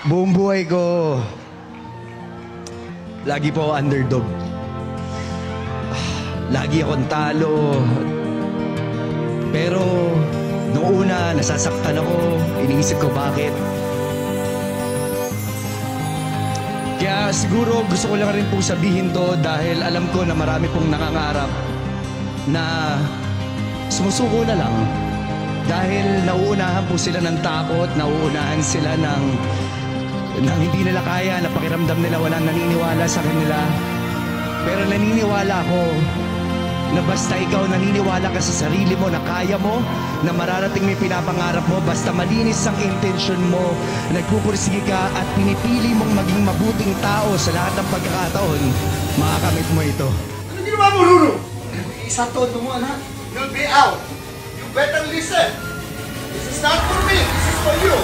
Buong buhay ko, lagi po ako underdog. Lagi akong talo. Pero, noong una, nasasaktan ako. Iniisip ko bakit. Kaya siguro gusto ko lang rin po sabihin to dahil alam ko na marami pong nangangarap na sumusuko na lang. Dahil nauunahan po sila ng takot, nauunahan sila ng hindi nila kaya, na pakiramdam nila walang naniniwala sa kanila. Pero naniniwala ako na basta ikaw naniniwala ka sa sarili mo na kaya mo, na mararating may pinapangarap mo, basta malinis ang intention mo, nagpupursige ka at pinipili mong maging mabuting tao sa lahat ng pagkakataon, makakamit mo ito. Ano ginawa mo, Ruru? Isang tono mo, anak. You'll be out. You better listen. This is not for me. This is for you.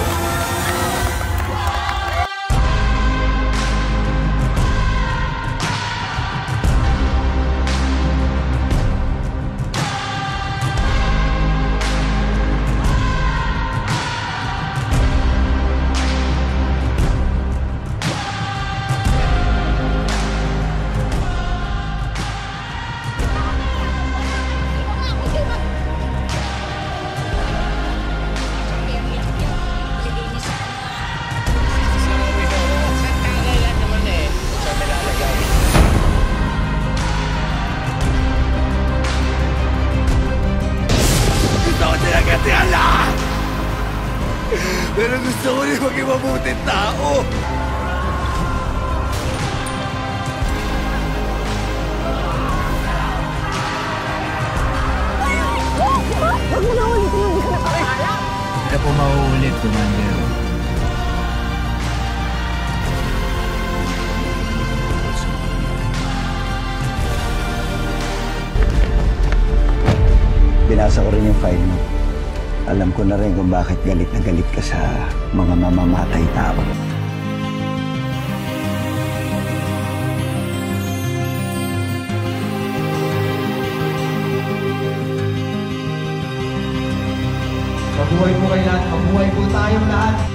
Pero gusto ko rin maging mabuting tao. Huwag mo na ulit yung hindi ka napakala. Hindi na po mauulit, Commander. Binasa ko rin yung file mo. Alam ko na rin kung bakit galit na galit ka sa mga mamamatay tao. Mabuhay po kayo lahat. Mabuhay po tayong lahat.